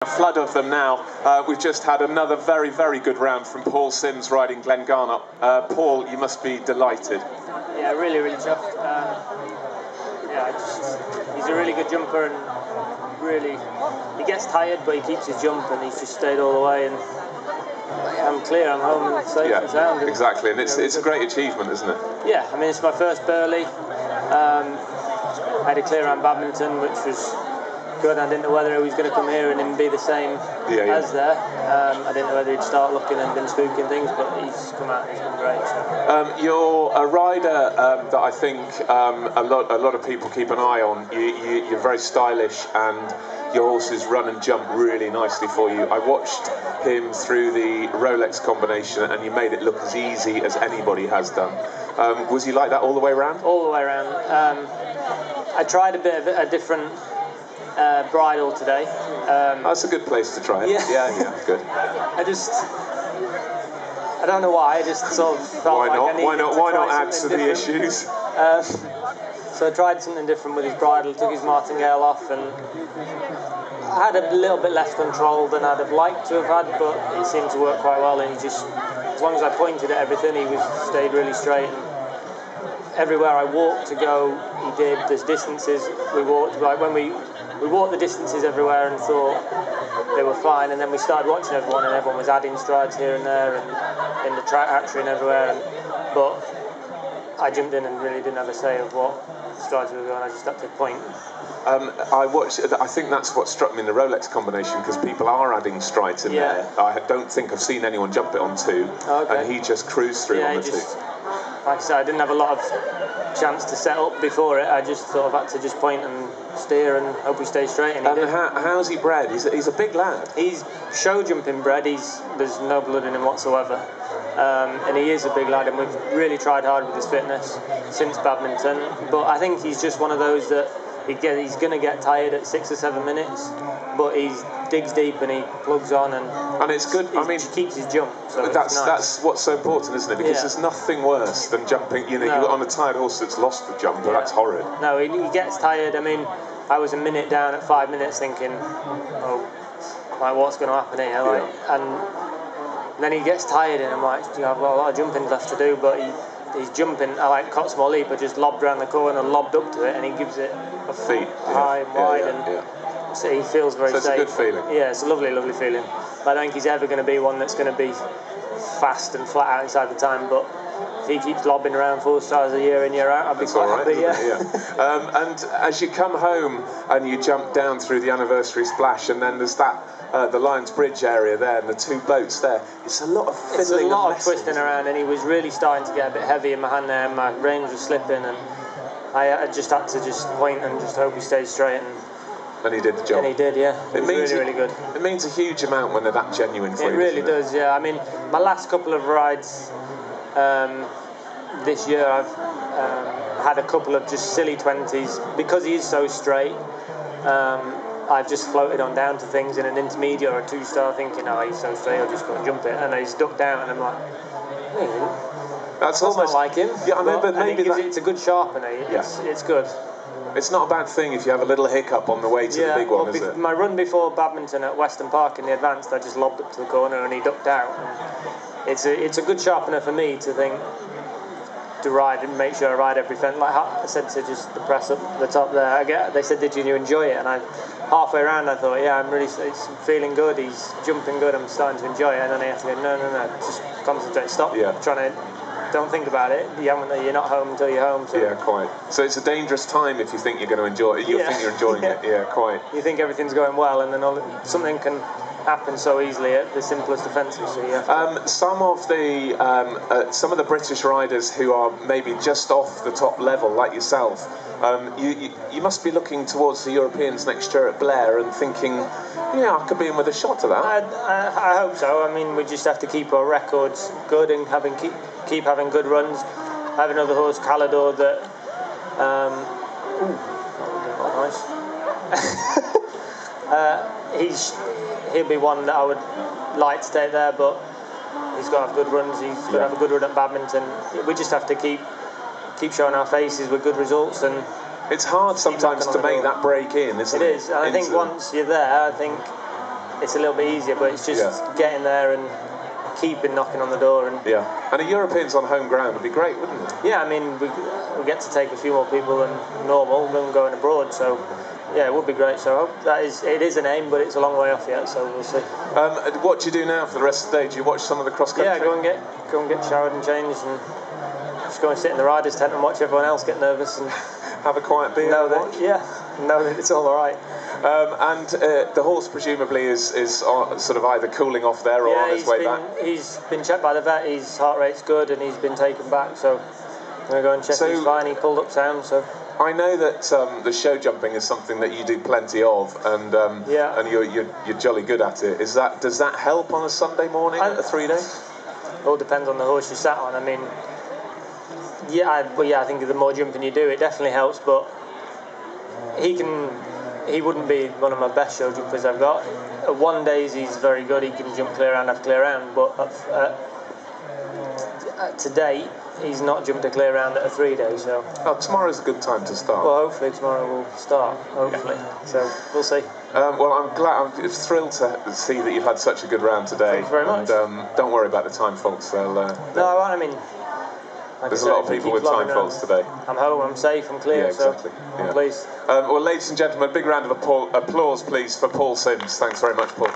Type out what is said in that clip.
A flood of them now. We've just had another very, very good round from Paul Sims riding Glengarnock. Paul, you must be delighted. Yeah, really, really chuffed. He's a really good jumper, and really, he gets tired, but he keeps his jump, and he's just stayed all the way. And I'm clear, I'm home and safe and sound. And, exactly, and it's a great achievement, isn't it? Yeah, I mean, it's my first Burghley. I had a clear around Badminton, which was good. I didn't know whether he was going to come here and be the same as there. I didn't know whether he'd start looking and been spooking things, but he's come out and he's been great. So. You're a rider that I think a lot of people keep an eye on. You're very stylish, and your horses run and jump really nicely for you. I watched him through the Rolex combination, and you made it look as easy as anybody has done. Was he like that all the way around? All the way around. I tried a bit of a different bridle today. That's a good place to try it. Yeah, good. I don't know why. I just sort of felt why not? like I needed Why not add to the issues? So I tried something different with his bridle. Took his martingale off, and I had a little bit less control than I'd have liked to have had, but it seemed to work quite well. And he just, as long as I pointed at everything, he stayed really straight. And everywhere I walked to go, he did. There's distances we walked, like when we walked the distances everywhere and thought they were fine, and then we started watching everyone, and everyone was adding strides here and there, and in the track hatchery and everywhere. But I jumped in and really didn't have a say of what strides we were going. I just had to point. I think that's what struck me in the Rolex combination, because people are adding strides in there. I don't think I've seen anyone jump it on two, and he just cruised through on the two. Like I said, I didn't have a lot of chance to set up before it. I just sort of had to just point and steer and hope he stays straight. And how's he bred? He's a big lad. He's show jumping bred. There's no blood in him whatsoever. And he is a big lad, and we've really tried hard with his fitness since Badminton. But I think he's just one of those that he's going to get tired at 6 or 7 minutes, but he digs deep and he plugs on, and it's good. I mean, he keeps his jump. So that's what's so important, isn't it? Because there's nothing worse than jumping. You're on a tired horse that's lost the jump. That's horrid. No, he gets tired. I mean, I was a minute down at 5 minutes, thinking, what's going to happen here? And then he gets tired, and I'm like, I've got a lot of jumping left to do, but he's jumping. I like Cotsmore Leap. I just lobbed around the corner, lobbed up to it, and he gives it a feet high and wide, and so he feels very safe. It's a good feeling. Yeah, it's a lovely, lovely feeling. I don't think he's ever going to be one that's going to be fast and flat out inside the time, but if he keeps lobbing around 4 stars a year in, year out, I'd be quite happy. And as you come home and you jump down through the anniversary splash, and then there's that the Lions Bridge area there and the two boats there, it's a lot of fiddling. It's a lot of twisting around, and he was really starting to get a bit heavy in my hand there, and my reins were slipping, and I just had to just point and just hope he stayed straight. And he did the job. And he did, yeah. It was really, really good. It means a huge amount when they're that genuine for you. It really does, yeah. I mean, my last couple of rides this year, I've had a couple of just silly 20s. Because he is so straight, I've just floated on down to things in an intermediate or a 2-star, thinking, he's so straight, I'll just go and jump it. And he's ducked down, and I'm like, that's almost like him. Yeah, I mean, but maybe it's a good sharpener. It's good. It's not a bad thing if you have a little hiccup on the way to the big one, is it? My run before Badminton at Weston Park in the advanced, I just lobbed up to the corner and he ducked out. And it's a good sharpener for me to ride and make sure I ride every fence. Like I said to just the press up the top there, they said, did you enjoy it? And halfway around I thought, it's feeling good, he's jumping good, I'm starting to enjoy it. And then I have to go, no, just concentrate, stop trying to. Don't think about it. You're not home until you're home. So. Yeah, quite. So it's a dangerous time if you think you're going to enjoy it. You think you're enjoying it. Yeah, quite. You think everything's going well, and then something can happen so easily at the simplest offences. So some of the British riders who are maybe just off the top level, like yourself, you must be looking towards the Europeans next year at Blair and thinking, I could be in with a shot of that. I hope so. I mean, we just have to keep our records good and keep having good runs. I have another horse, Calidor, that nice. He'll be one that I would like to take there, but he's got to have good runs. He's got to have a good run at Badminton. We just have to keep showing our faces with good results, and it's hard sometimes to make that break in, isn't it? It is. And I think once you're there, I think it's a little bit easier, but it's just getting there and keeping knocking on the door. And and a Europeans on home ground would be great, wouldn't it? Yeah, I mean, we get to take a few more people than normal than going abroad, so yeah, it would be great. So it is an aim, but it's a long way off yet, so we'll see. What do you do now for the rest of the day? Do you watch some of the cross country? Yeah, go and get showered and changed, and just go and sit in the riders' tent and watch everyone else get nervous and have a quiet beer. Know that it's all right. And the horse presumably is sort of either cooling off there or on his way back. He's been checked by the vet. His heart rate's good, and he's been taken back. So I'm going to go and check. He's fine. He pulled up sound. So I know that the show jumping is something that you do plenty of, and you're jolly good at it. Does that help on a Sunday morning at a 3-day? It all depends on the horse you sat on. I mean, I think the more jumping you do, it definitely helps. But he wouldn't be one of my best show jumpers I've got. At 1 days he's very good. He can jump clear round after clear round. But to date, he's not jumped a clear round at a 3-day. So tomorrow's a good time to start. Well, hopefully tomorrow will start. Hopefully, so we'll see. Well, I'm thrilled to see that you've had such a good round today. Thank you very much. And, don't worry about the time faults. No, I mean. There's a lot of people with time faults today. I'm home, I'm safe, I'm clear, exactly. So I'm pleased. Well, ladies and gentlemen, a big round of applause, please, for Paul Sims. Thanks very much, Paul.